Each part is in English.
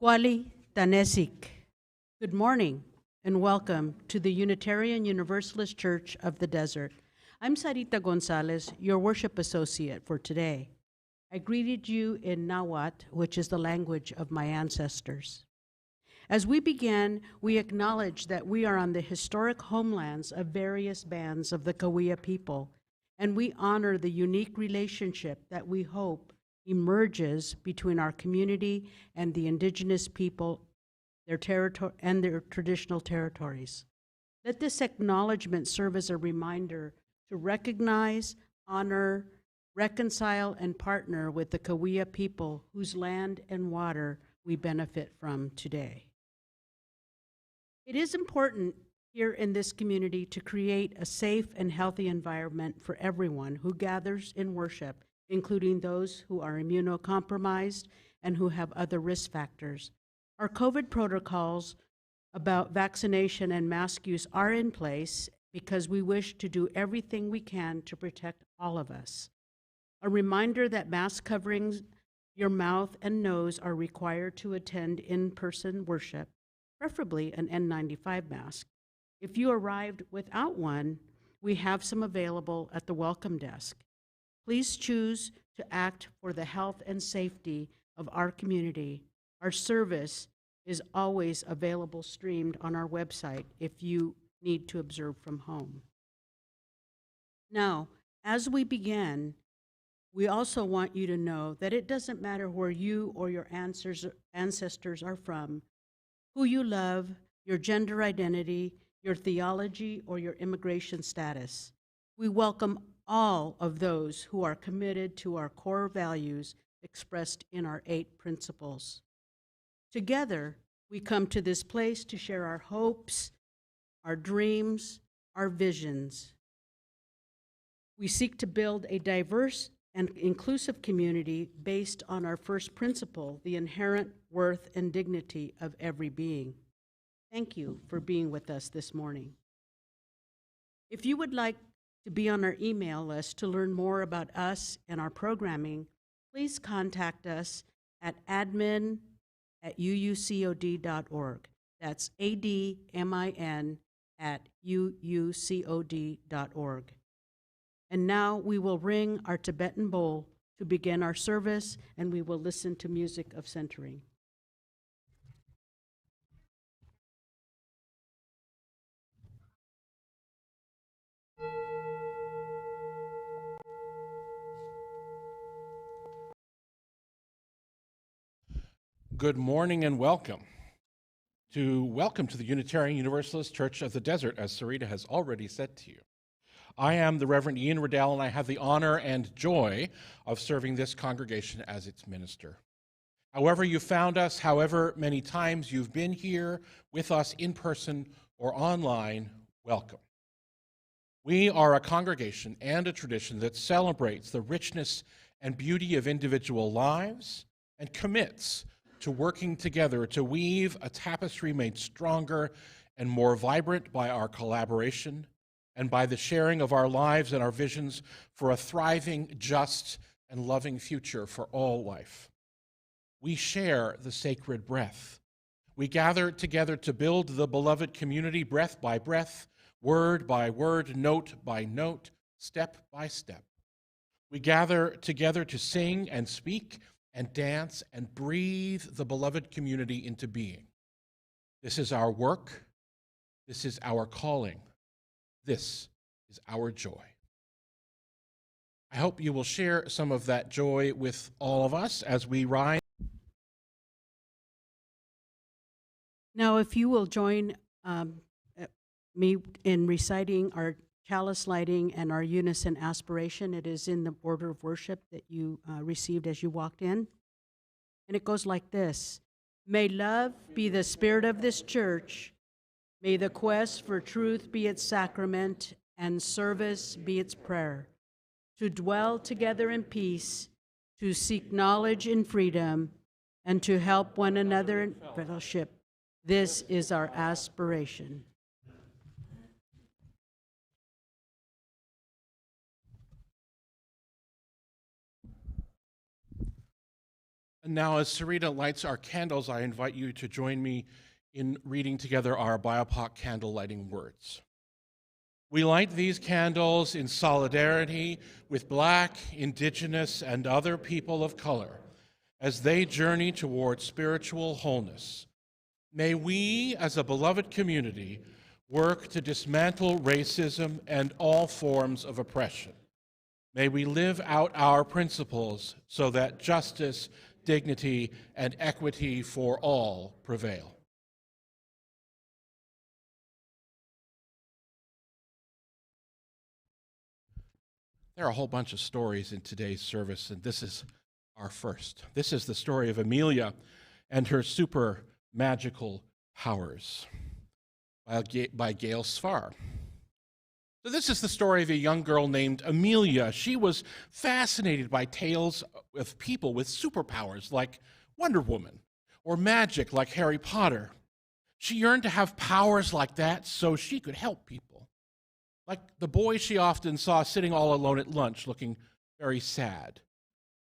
Kuali Tanesik. Good morning and welcome to the Unitarian Universalist Church of the Desert. I'm Sarita Gonzales, your worship associate for today. I greeted you in Nahuatl, which is the language of my ancestors. As we begin, we acknowledge that we are on the historic homelands of various bands of the Cahuilla people, and we honor the unique relationship that we hope emerges between our community and the indigenous people, their territory and their traditional territories. Let this acknowledgement serve as a reminder to recognize, honor, reconcile, and partner with the Cahuilla people whose land and water we benefit from today. It is important here in this community to create a safe and healthy environment for everyone who gathers in worship, including those who are immunocompromised and who have other risk factors. Our COVID protocols about vaccination and mask use are in place because we wish to do everything we can to protect all of us. A reminder that mask coverings your mouth and nose are required to attend in-person worship, preferably an N95 mask. If you arrived without one, we have some available at the welcome desk. Please choose to act for the health and safety of our community. Our service is always available streamed on our website if you need to observe from home. Now, as we begin, we also want you to know that it doesn't matter where you or your ancestors are from, who you love, your gender identity, your theology, or your immigration status. We welcome all of those who are committed to our core values expressed in our 8 principles. Together, we come to this place to share our hopes, our dreams, our visions. We seek to build a diverse and inclusive community based on our first principle, the inherent worth and dignity of every being. Thank you for being with us this morning. If you would like to be on our email list to learn more about us and our programming, please contact us at admin@uucod.org. That's admin@uucod.org. And now we will ring our Tibetan bowl to begin our service, and we will listen to music of centering. Good morning and welcome to the Unitarian Universalist Church of the Desert, as Sarita has already said to you. I am the Reverend Ian Riddell, and I have the honor and joy of serving this congregation as its minister. However you found us, however many times you've been here with us in person or online, welcome. We are a congregation and a tradition that celebrates the richness and beauty of individual lives and commits to working together to weave a tapestry made stronger and more vibrant by our collaboration and by the sharing of our lives and our visions for a thriving, just, and loving future for all life. We share the sacred breath. We gather together to build the beloved community breath by breath, word by word, note by note, step by step. We gather together to sing and speak and dance and breathe the beloved community into being. This is our work. This is our calling. This is our joy. I hope you will share some of that joy with all of us as we rise. Now, if you will join me in reciting our chalice lighting and our unison aspiration, it is in the order of worship that you received as you walked in. And it goes like this: May love be the spirit of this church. May the quest for truth be its sacrament and service be its prayer. To dwell together in peace, to seek knowledge in freedom, and to help one another in fellowship. This is our aspiration. And now, as Sarita lights our candles, I invite you to join me in reading together our BIPOC candle lighting words. We light these candles in solidarity with Black, Indigenous, and other people of color as they journey toward spiritual wholeness. May we, as a beloved community, work to dismantle racism and all forms of oppression. May we live out our principles so that justice, dignity, and equity for all prevail. There are a whole bunch of stories in today's service, and this is our first. This is the story of Amelia and her super magical powers by Gail Svar. So this is the story of a young girl named Amelia. She was fascinated by tales of people with superpowers like Wonder Woman or magic like Harry Potter. She yearned to have powers like that so she could help people. Like the boy she often saw sitting all alone at lunch looking very sad.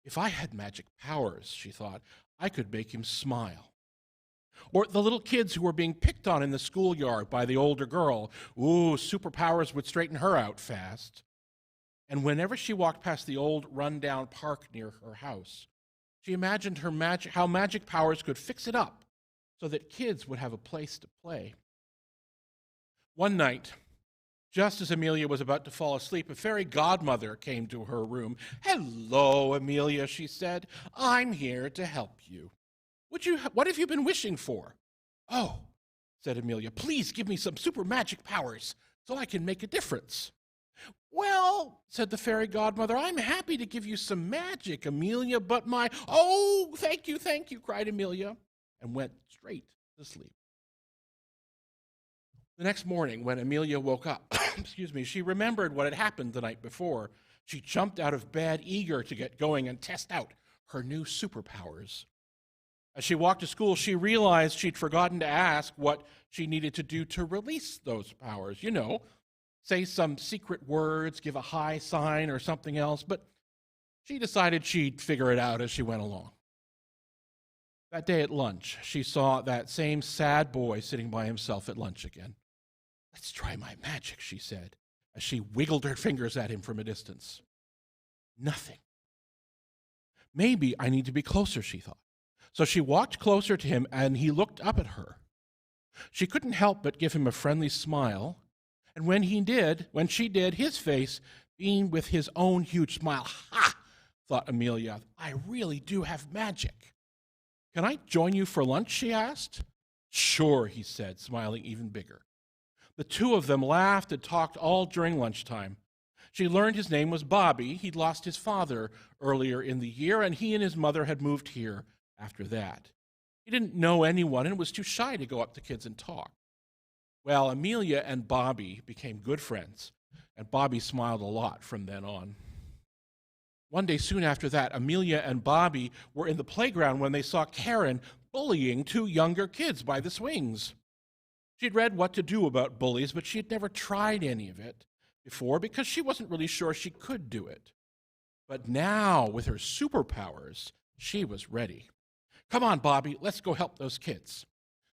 If I had magic powers, she thought, I could make him smile. Or the little kids who were being picked on in the schoolyard by the older girl. Ooh, superpowers would straighten her out fast. And whenever she walked past the old rundown park near her house, she imagined how magic powers could fix it up so that kids would have a place to play. One night, just as Amelia was about to fall asleep, a fairy godmother came to her room. "Hello, Amelia," she said. "I'm here to help you. What have you been wishing for?" "Oh," said Amelia, "please give me some super magic powers so I can make a difference." "Well," said the fairy godmother, "I'm happy to give you some magic, Amelia, but my—" "Oh, thank you," cried Amelia, and went straight to sleep. The next morning, when Amelia woke up, she remembered what had happened the night before. She jumped out of bed, eager to get going and test out her new superpowers. As she walked to school, she realized she'd forgotten to ask what she needed to do to release those powers. You know, say some secret words, give a high sign or something else, but she decided she'd figure it out as she went along. That day at lunch, she saw that same sad boy sitting by himself at lunch again. "Let's try my magic," she said, as she wiggled her fingers at him from a distance. Nothing. Maybe I need to be closer, she thought. So she walked closer to him, and he looked up at her. She couldn't help but give him a friendly smile, and when she did, his face beamed with his own huge smile. "Ha!" thought Amelia, "I really do have magic." "Can I join you for lunch?" she asked. "Sure," he said, smiling even bigger. The two of them laughed and talked all during lunchtime. She learned his name was Bobby. He'd lost his father earlier in the year, and he and his mother had moved here after that. He didn't know anyone and was too shy to go up to kids and talk. Well, Amelia and Bobby became good friends, and Bobby smiled a lot from then on. One day soon after that, Amelia and Bobby were in the playground when they saw Karen bullying two younger kids by the swings. She'd read What to Do about bullies, but she had never tried any of it before because she wasn't really sure she could do it. But now, with her superpowers, she was ready. "Come on, Bobby, let's go help those kids."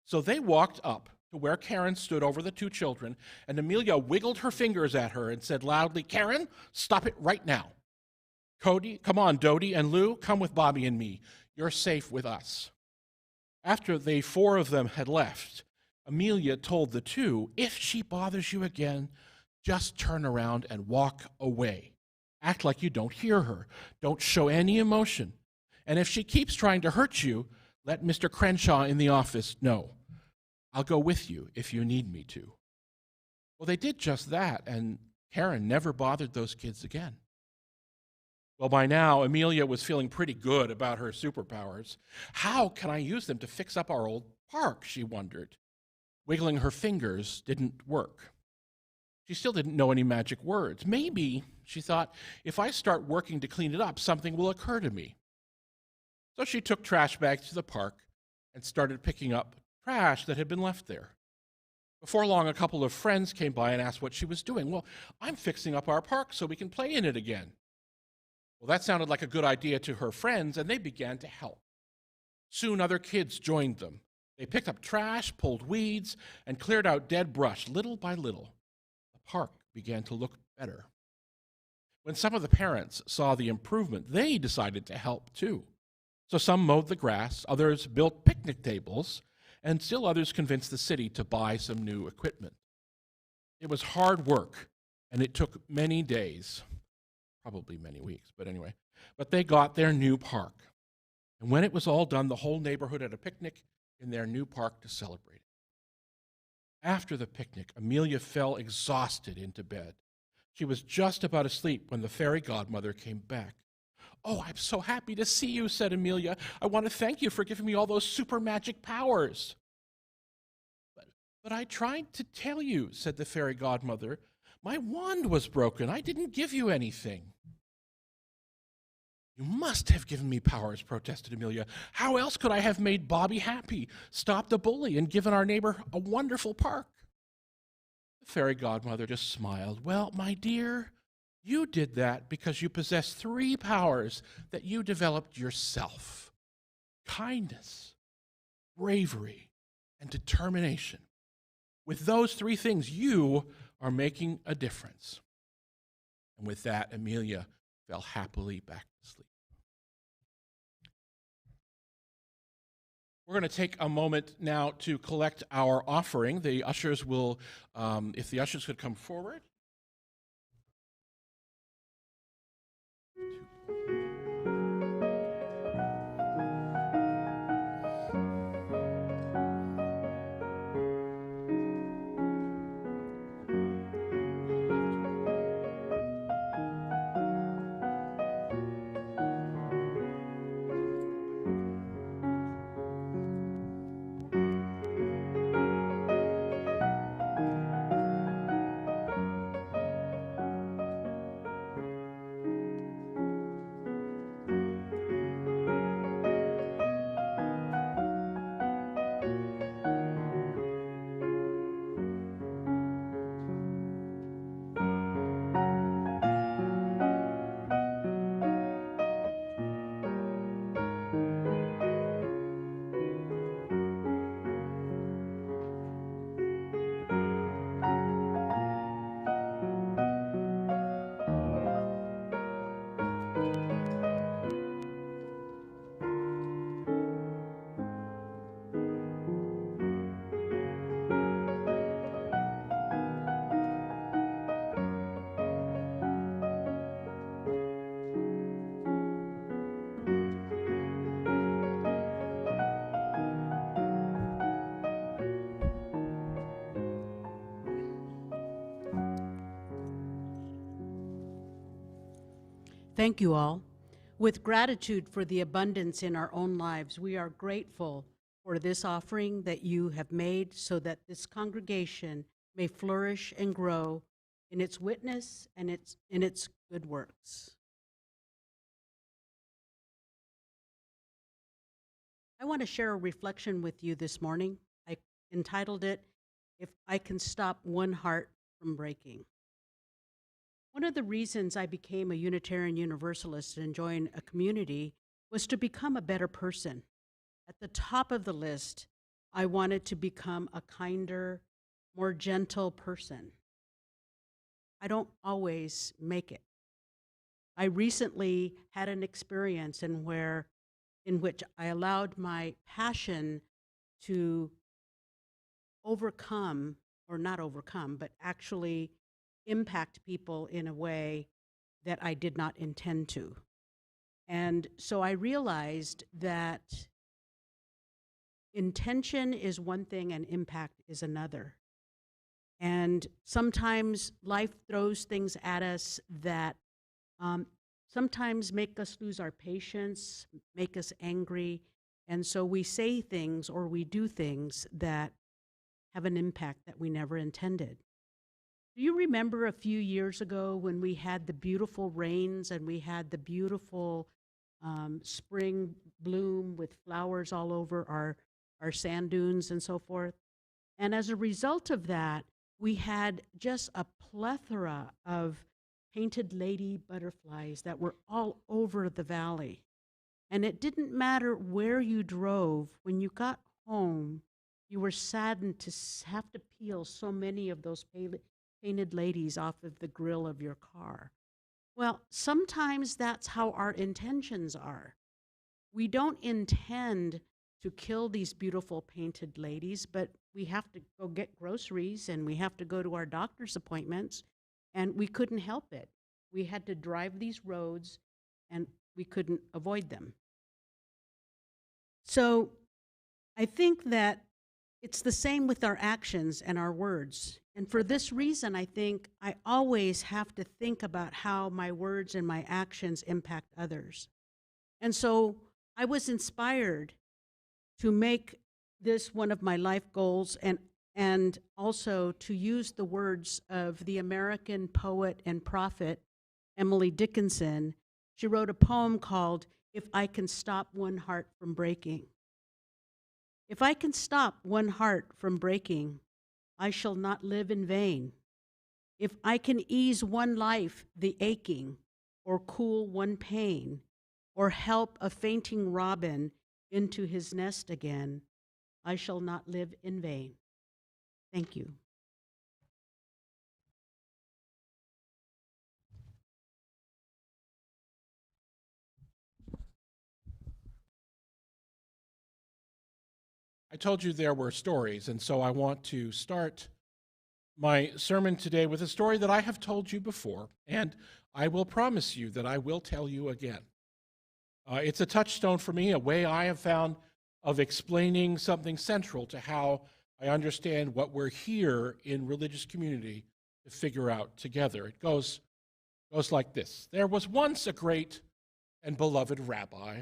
So they walked up to where Karen stood over the two children, and Amelia wiggled her fingers at her and said loudly, "Karen, stop it right now. Cody, come on, Dodie and Lou, come with Bobby and me. You're safe with us." After the four of them had left, Amelia told the two, "If she bothers you again, just turn around and walk away. Act like you don't hear her. Don't show any emotion. And if she keeps trying to hurt you, let Mr. Crenshaw in the office know. I'll go with you if you need me to." Well, they did just that, and Karen never bothered those kids again. Well, by now, Amelia was feeling pretty good about her superpowers. "How can I use them to fix up our old park?" she wondered. Wiggling her fingers didn't work. She still didn't know any magic words. Maybe, she thought, if I start working to clean it up, something will occur to me. So she took trash bags to the park and started picking up trash that had been left there. Before long, a couple of friends came by and asked what she was doing. "Well, I'm fixing up our park so we can play in it again." Well, that sounded like a good idea to her friends, and they began to help. Soon other kids joined them. They picked up trash, pulled weeds, and cleared out dead brush little by little. The park began to look better. When some of the parents saw the improvement, they decided to help too. So some mowed the grass, others built picnic tables, and still others convinced the city to buy some new equipment. It was hard work, and it took many days, probably many weeks, but anyway. But they got their new park. And when it was all done, the whole neighborhood had a picnic in their new park to celebrate. After the picnic, Amelia fell exhausted into bed. She was just about asleep when the fairy godmother came back. "Oh, I'm so happy to see you," said Amelia. "I want to thank you for giving me all those super magic powers." But I tried to tell you," said the fairy godmother. "My wand was broken. I didn't give you anything." "You must have given me powers," protested Amelia. "How else could I have made Bobby happy, stopped a bully, and given our neighbor a wonderful park?" The fairy godmother just smiled. "Well, my dear, you did that because you possess 3 powers that you developed yourself: kindness, bravery, and determination. With those 3 things, you are making a difference." And with that, Amelia fell happily back to sleep. We're going to take a moment now to collect our offering. The ushers will, if the ushers could come forward. Thank you all. With gratitude for the abundance in our own lives, we are grateful for this offering that you have made so that this congregation may flourish and grow in its witness and in its good works. I want to share a reflection with you this morning. I entitled it, "If I Can Stop One Heart from Breaking." One of the reasons I became a Unitarian Universalist and joined a community was to become a better person. At the top of the list, I wanted to become a kinder, more gentle person. I don't always make it. I recently had an experience in which I allowed my passion to overcome, or not overcome, but actually impact people in a way that I did not intend to. And so I realized that intention is one thing and impact is another. And sometimes life throws things at us that sometimes make us lose our patience, make us angry, and so we say things or we do things that have an impact that we never intended. Do you remember a few years ago when we had the beautiful rains and we had the beautiful spring bloom with flowers all over our sand dunes and so forth? And as a result of that, we had just a plethora of painted lady butterflies that were all over the valley. And it didn't matter where you drove, when you got home, you were saddened to have to peel so many of those painted ladies off of the grill of your car. Well, sometimes that's how our intentions are. We don't intend to kill these beautiful painted ladies, but we have to go get groceries and we have to go to our doctor's appointments, and we couldn't help it. We had to drive these roads and we couldn't avoid them. So I think that it's the same with our actions and our words. And for this reason, I think I always have to think about how my words and my actions impact others. And so I was inspired to make this one of my life goals, and also to use the words of the American poet and prophet Emily Dickinson. She wrote a poem called "If I Can Stop One Heart from Breaking." If I can stop one heart from breaking, I shall not live in vain. If I can ease one life the aching, or cool one pain, or help a fainting robin into his nest again, I shall not live in vain. Thank you. I told you there were stories, and so I want to start my sermon today with a story that I have told you before, and I will promise you that I will tell you again. It's a touchstone for me, a way I have found of explaining something central to how I understand what we're here in religious community to figure out together. It goes like this. There was once a great and beloved rabbi.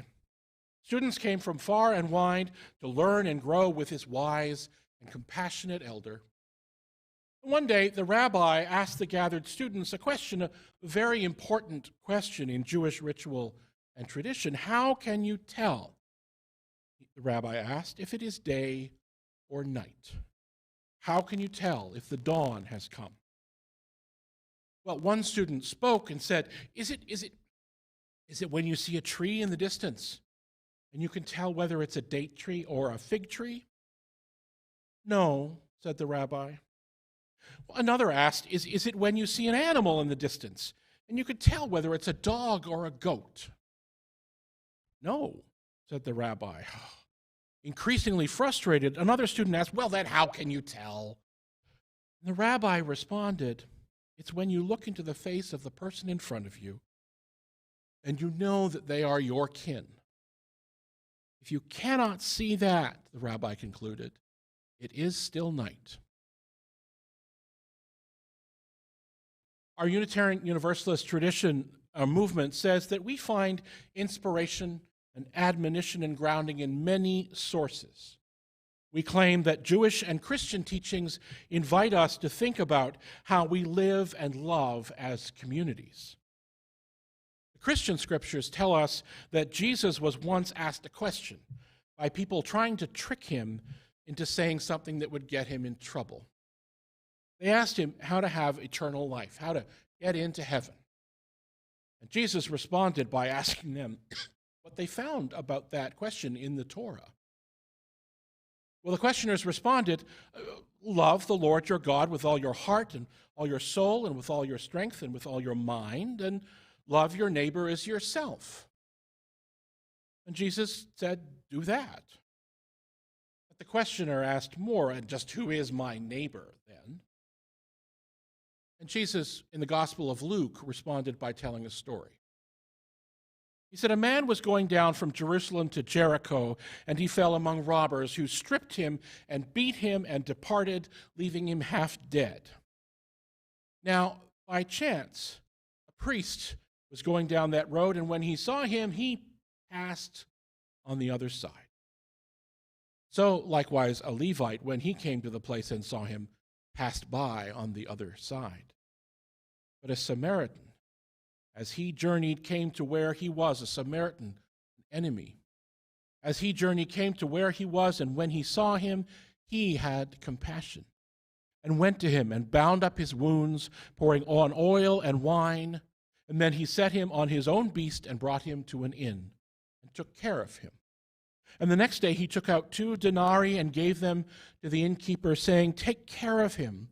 Students came from far and wide to learn and grow with his wise and compassionate elder. One day, the rabbi asked the gathered students a question, a very important question in Jewish ritual and tradition. How can you tell, the rabbi asked, if it is day or night? How can you tell if the dawn has come? Well, one student spoke and said, Is it when you see a tree in the distance and you can tell whether it's a date tree or a fig tree? No, said the rabbi. Another asked, is it when you see an animal in the distance and you can tell whether it's a dog or a goat? No, said the rabbi. Increasingly frustrated, another student asked, well, then how can you tell? And the rabbi responded, it's when you look into the face of the person in front of you and you know that they are your kin. If you cannot see that, the rabbi concluded, it is still night. Our Unitarian Universalist tradition movement says that we find inspiration and admonition and grounding in many sources. We claim that Jewish and Christian teachings invite us to think about how we live and love as communities. The Christian scriptures tell us that Jesus was once asked a question by people trying to trick him into saying something that would get him in trouble. They asked him how to have eternal life, how to get into heaven. And Jesus responded by asking them what they found about that question in the Torah. Well, the questioners responded, love the Lord your God with all your heart and all your soul and with all your strength and with all your mind, and love your neighbor as yourself. And Jesus said, do that. But the questioner asked more, and just who is my neighbor then? And Jesus, in the Gospel of Luke, responded by telling a story. He said, a man was going down from Jerusalem to Jericho, and he fell among robbers who stripped him and beat him and departed, leaving him half dead. Now, by chance, a priest was going down that road, and when he saw him, he passed on the other side. So, likewise, a Levite, when he came to the place and saw him, passed by on the other side. But a Samaritan, as he journeyed, came to where he was, a Samaritan, an enemy. As he journeyed, came to where he was, and when he saw him, he had compassion, and went to him and bound up his wounds, pouring on oil and wine. And then he set him on his own beast and brought him to an inn, and took care of him. And the next day he took out 2 denarii and gave them to the innkeeper, saying, 'Take care of him,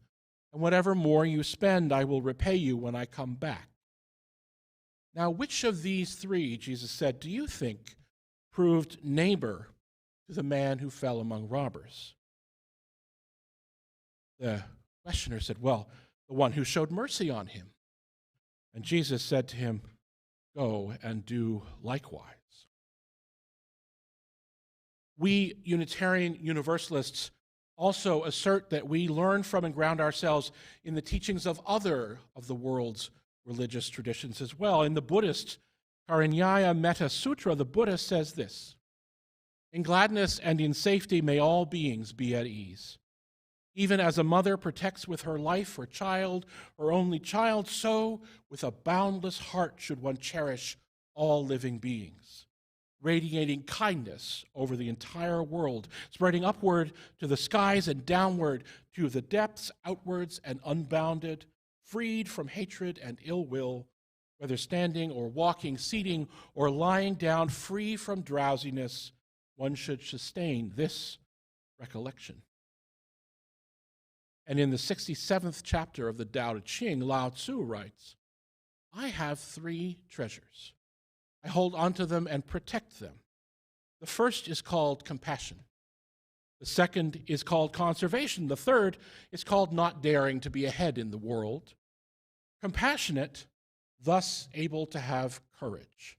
and whatever more you spend, I will repay you when I come back.' Now, which of these 3," Jesus said, "do you think proved neighbor to the man who fell among robbers?" The questioner said, "Well, the one who showed mercy on him." And Jesus said to him, "Go and do likewise." We Unitarian Universalists also assert that we learn from and ground ourselves in the teachings of other of the world's religious traditions as well. In the Buddhist Karinyaya Metta Sutra, the Buddha says this: "In gladness and in safety may all beings be at ease. Even as a mother protects with her life her child, her only child, so with a boundless heart should one cherish all living beings, radiating kindness over the entire world, spreading upward to the skies and downward to the depths, outwards and unbounded, freed from hatred and ill will, whether standing or walking, seating or lying down, free from drowsiness, one should sustain this recollection." And in the 67th chapter of the Tao Te Ching, Lao Tzu writes, "I have 3 treasures. I hold onto them and protect them. The first is called compassion. The second is called conservation. The third is called not daring to be ahead in the world. Compassionate, thus able to have courage.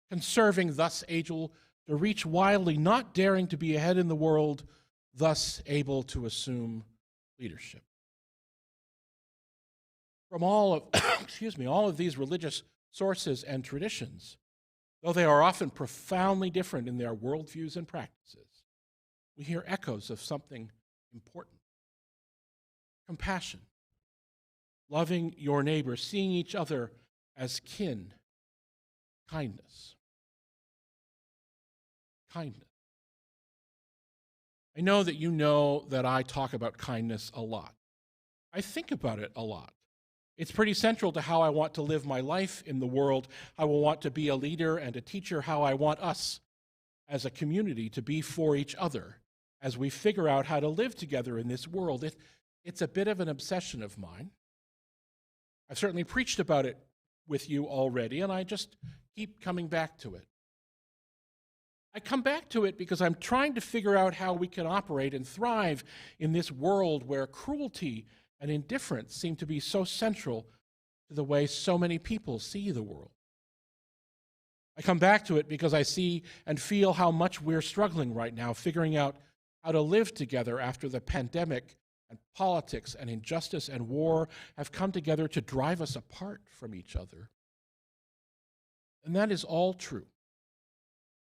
Conserving, thus able to reach wildly, not daring to be ahead in the world, thus able to assume leadership." From all of, all of these religious sources and traditions, though they are often profoundly different in their worldviews and practices, we hear echoes of something important. Compassion, loving your neighbor, seeing each other as kin. Kindness. Kindness. I know that I talk about kindness a lot. I think about it a lot. It's pretty central to how I want to live my life in the world, how I want to be a leader and a teacher, how I want us as a community to be for each other as we figure out how to live together in this world. It's a bit of an obsession of mine. I've certainly preached about it with you already, and I just keep coming back to it. I come back to it because I'm trying to figure out how we can operate and thrive in this world where cruelty and indifference seem to be so central to the way so many people see the world. I come back to it because I see and feel how much we're struggling right now, figuring out how to live together after the pandemic and politics and injustice and war have come together to drive us apart from each other. And that is all true.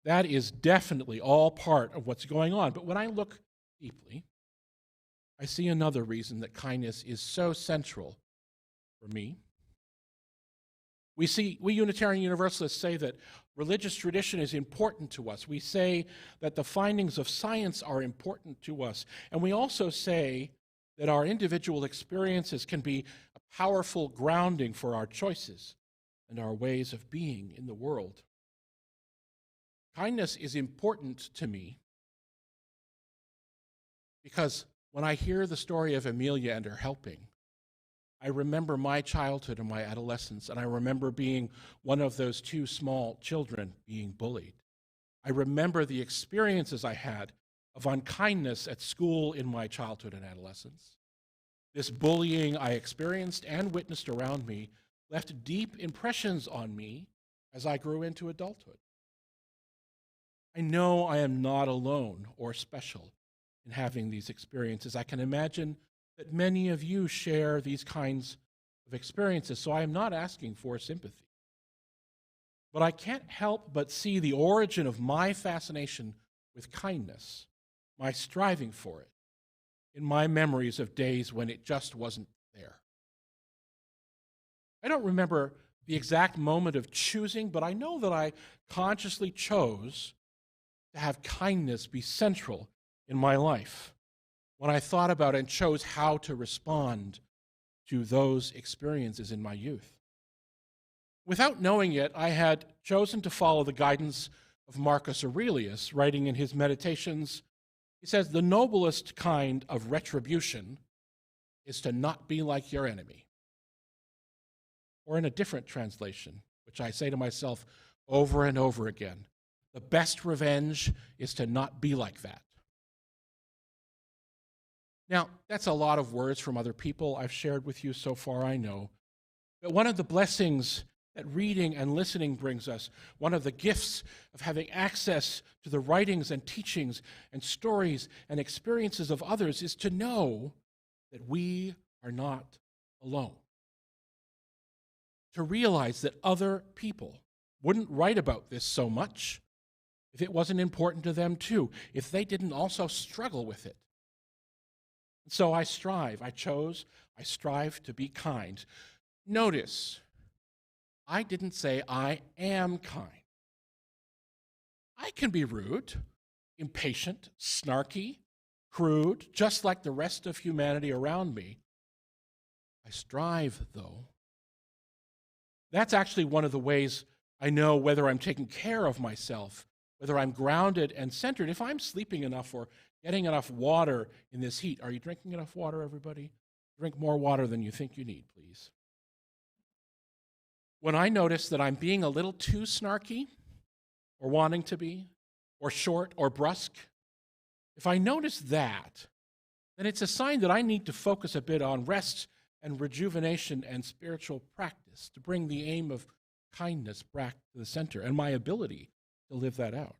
That is definitely all part of what's going on. But when I look deeply, I see another reason that kindness is so central for me. We Unitarian Universalists say that religious tradition is important to us. We say that the findings of science are important to us. And we also say that our individual experiences can be a powerful grounding for our choices and our ways of being in the world. Kindness is important to me because when I hear the story of Amelia and her helping, I remember my childhood and my adolescence, and I remember being one of those 2 small children being bullied. I remember the experiences I had of unkindness at school in my childhood and adolescence. This bullying I experienced and witnessed around me left deep impressions on me as I grew into adulthood. I know I am not alone or special in having these experiences. I can imagine that many of you share these kinds of experiences, so I am not asking for sympathy. But I can't help but see the origin of my fascination with kindness, my striving for it, in my memories of days when it just wasn't there. I don't remember the exact moment of choosing, but I know that I consciously chose to have kindness be central in my life when I thought about and chose how to respond to those experiences in my youth. Without knowing it, I had chosen to follow the guidance of Marcus Aurelius, writing in his Meditations. He says, "The noblest kind of retribution is to not be like your enemy." Or in a different translation, which I say to myself over and over again, the best revenge is to not be like that. Now, that's a lot of words from other people I've shared with you so far, I know. But one of the blessings that reading and listening brings us, one of the gifts of having access to the writings and teachings and stories and experiences of others, is to know that we are not alone. To realize that other people wouldn't write about this so much if it wasn't important to them too, if they didn't also struggle with it. So I strive to be kind. Notice, I didn't say I am kind. I can be rude, impatient, snarky, crude, just like the rest of humanity around me. I strive, though. That's actually one of the ways I know whether I'm taking care of myself, whether I'm grounded and centered, if I'm sleeping enough or getting enough water in this heat. Are you drinking enough water, everybody? Drink more water than you think you need, please. When I notice that I'm being a little too snarky, or wanting to be, or short, or brusque, if I notice that, then it's a sign that I need to focus a bit on rest and rejuvenation and spiritual practice to bring the aim of kindness back to the center and my ability to live that out.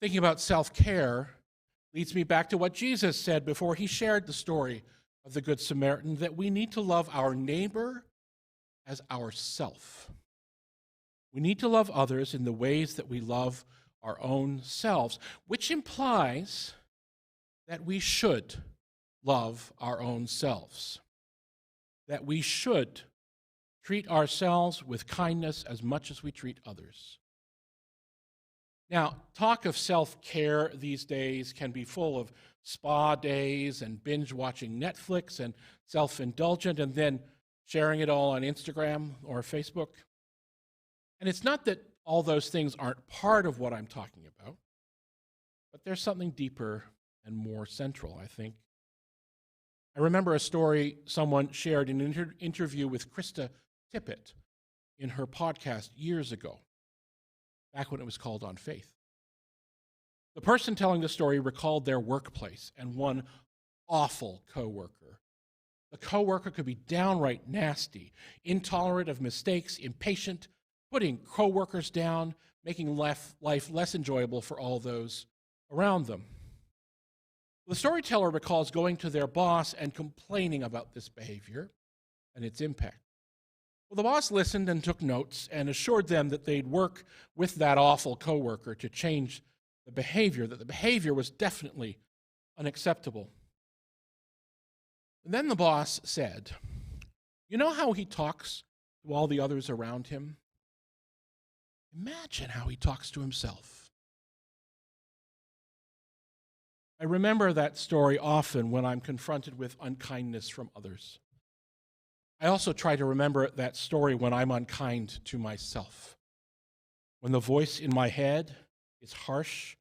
Thinking about self-care leads me back to what Jesus said before he shared the story of the Good Samaritan, that we need to love our neighbor as ourself. We need to love others in the ways that we love our own selves, which implies that we should love our own selves, that we should treat ourselves with kindness as much as we treat others. Now, talk of self-care these days can be full of spa days and binge-watching Netflix and self-indulgent and then sharing it all on Instagram or Facebook. And it's not that all those things aren't part of what I'm talking about, but there's something deeper and more central, I think. I remember a story someone shared in an interview with Krista Tippett in her podcast years ago, back when it was called On Faith. The person telling the story recalled their workplace and one awful coworker. The coworker could be downright nasty, intolerant of mistakes, impatient, putting coworkers down, making life less enjoyable for all those around them. The storyteller recalls going to their boss and complaining about this behavior and its impact. Well, the boss listened and took notes and assured them that they'd work with that awful coworker to change the behavior, that the behavior was definitely unacceptable. And then the boss said, "You know how he talks to all the others around him? Imagine how he talks to himself." I remember that story often when I'm confronted with unkindness from others. I also try to remember that story when I'm unkind to myself. When the voice in my head is harsh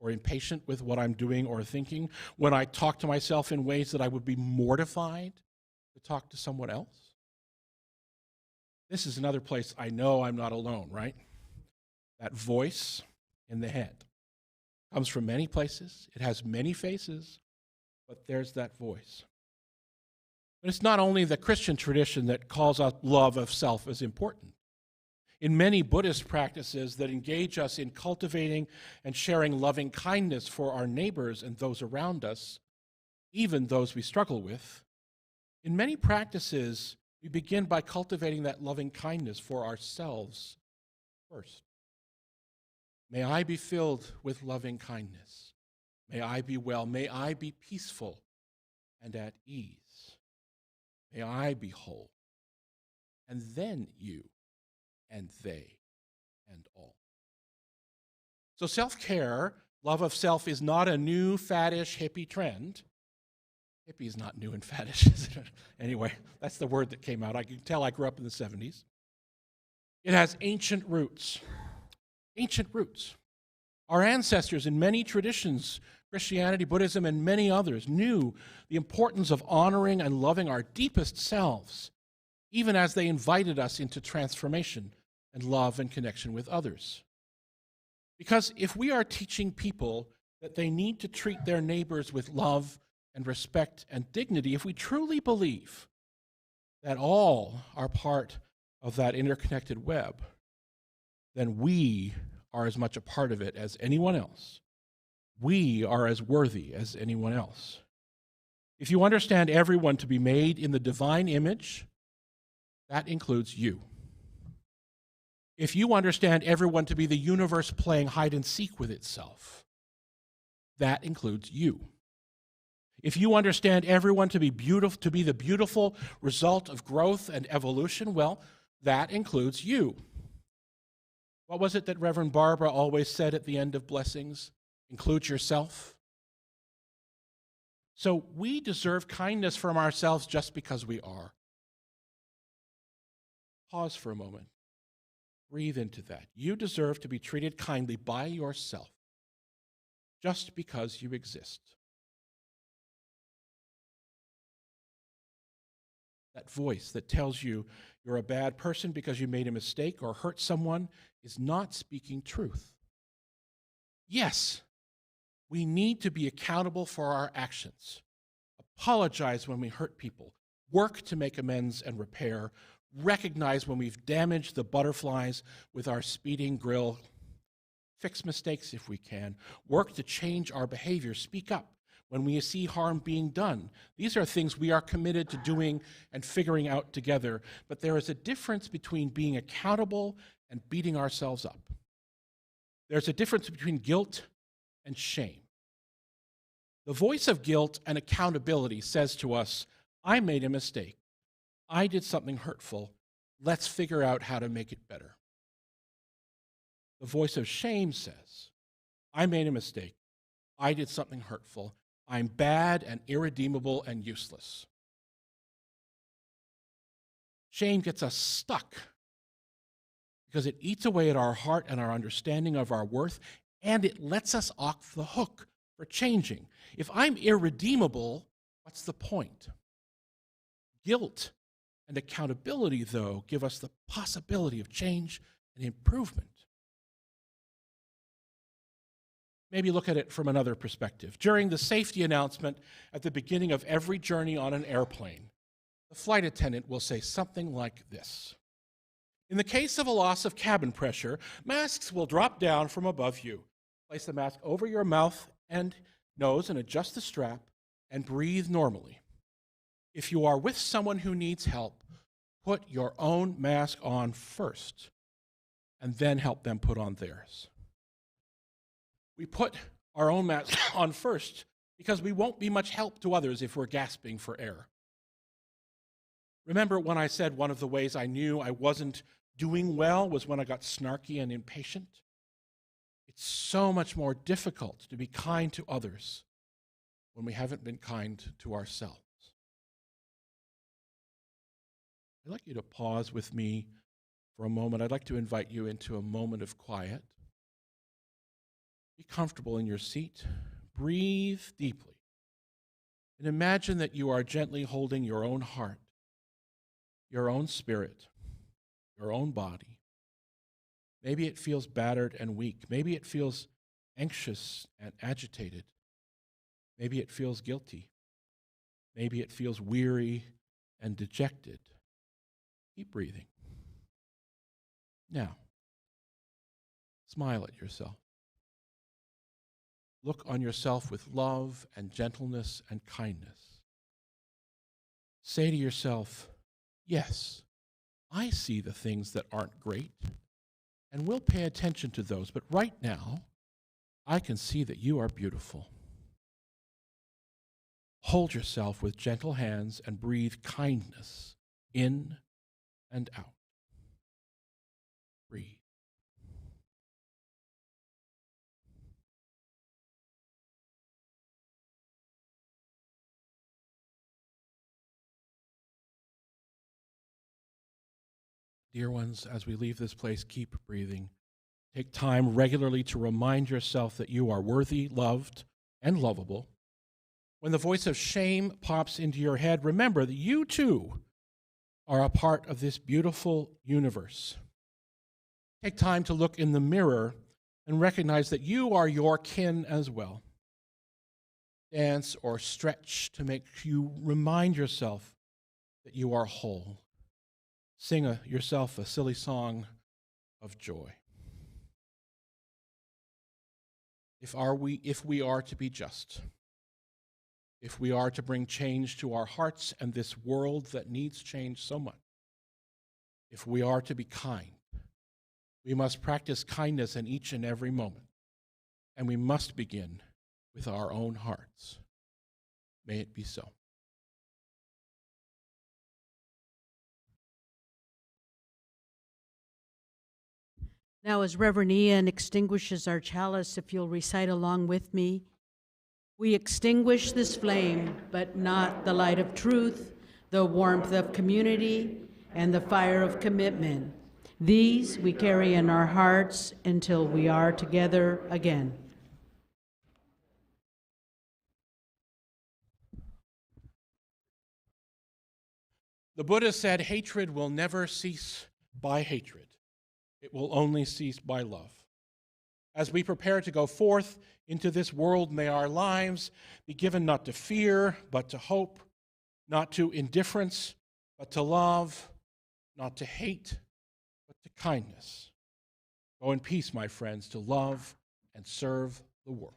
or impatient with what I'm doing or thinking, when I talk to myself in ways that I would be mortified to talk to someone else. This is another place I know I'm not alone, right? That voice in the head comes from many places. It has many faces, but there's that voice. But it's not only the Christian tradition that calls out love of self as important. In many Buddhist practices that engage us in cultivating and sharing loving kindness for our neighbors and those around us, even those we struggle with, in many practices, we begin by cultivating that loving kindness for ourselves first. May I be filled with loving kindness. May I be well. May I be peaceful and at ease. May I be whole. And then you and they and all. So self-care, love of self, is not a new faddish hippie trend. Hippie is not new and faddish, is it? Anyway, that's the word that came out. I can tell I grew up in the 70s. It has ancient roots. ancient roots. Our ancestors in many traditions, Christianity, Buddhism, and many others, knew the importance of honoring and loving our deepest selves, even as they invited us into transformation and love and connection with others. Because if we are teaching people that they need to treat their neighbors with love and respect and dignity, if we truly believe that all are part of that interconnected web, then we are as much a part of it as anyone else. We are as worthy as anyone else. If you understand everyone to be made in the divine image, that includes you. If you understand everyone to be the universe playing hide and seek with itself, that includes you. If you understand everyone to be beautiful, to be the beautiful result of growth and evolution, well, that includes you. What was it that Reverend Barbara always said at the end of blessings? Include yourself. So we deserve kindness from ourselves just because we are. Pause for a moment. Breathe into that. You deserve to be treated kindly by yourself just because you exist. That voice that tells you you're a bad person because you made a mistake or hurt someone is not speaking truth. Yes, we need to be accountable for our actions. Apologize when we hurt people. Work to make amends and repair. Recognize when we've damaged the butterflies with our speeding grill. Fix mistakes if we can. Work to change our behavior. Speak up when we see harm being done. These are things we are committed to doing and figuring out together. But there is a difference between being accountable and beating ourselves up. There's a difference between guilt and shame. The voice of guilt and accountability says to us, I made a mistake. I did something hurtful. Let's figure out how to make it better. The voice of shame says, I made a mistake. I did something hurtful. I'm bad and irredeemable and useless. Shame gets us stuck because it eats away at our heart and our understanding of our worth, and it lets us off the hook for changing. If I'm irredeemable, what's the point? Guilt and accountability, though, give us the possibility of change and improvement. Maybe look at it from another perspective. During the safety announcement at the beginning of every journey on an airplane, the flight attendant will say something like this. In the case of a loss of cabin pressure, masks will drop down from above you. Place the mask over your mouth and nose and adjust the strap and breathe normally. If you are with someone who needs help, put your own mask on first and then help them put on theirs. We put our own mask on first because we won't be much help to others if we're gasping for air. Remember when I said one of the ways I knew I wasn't doing well was when I got snarky and impatient? It's so much more difficult to be kind to others when we haven't been kind to ourselves. I'd like you to pause with me for a moment. I'd like to invite you into a moment of quiet. Be comfortable in your seat. Breathe deeply. And imagine that you are gently holding your own heart, your own spirit, your own body. Maybe it feels battered and weak. Maybe it feels anxious and agitated. Maybe it feels guilty. Maybe it feels weary and dejected. Keep breathing. Now, smile at yourself. Look on yourself with love and gentleness and kindness. Say to yourself, yes, I see the things that aren't great, and we'll pay attention to those, but right now, I can see that you are beautiful. Hold yourself with gentle hands and breathe kindness in and out. Breathe. Dear ones, as we leave this place, keep breathing. Take time regularly to remind yourself that you are worthy, loved, and lovable. When the voice of shame pops into your head, remember that you too are a part of this beautiful universe. Take time to look in the mirror and recognize that you are your kin as well. Dance or stretch to make you remind yourself that you are whole. Sing yourself a silly song of joy. If we are to be just, if we are to bring change to our hearts and this world that needs change so much, if we are to be kind, we must practice kindness in each and every moment, and we must begin with our own hearts. May it be so. Now, as Reverend Ian extinguishes our chalice, if you'll recite along with me, we extinguish this flame, but not the light of truth, the warmth of community, and the fire of commitment. These we carry in our hearts until we are together again. The Buddha said, hatred will never cease by hatred. It will only cease by love. As we prepare to go forth into this world, may our lives be given not to fear, but to hope, not to indifference, but to love, not to hate, but to kindness. Go in peace, my friends, to love and serve the world.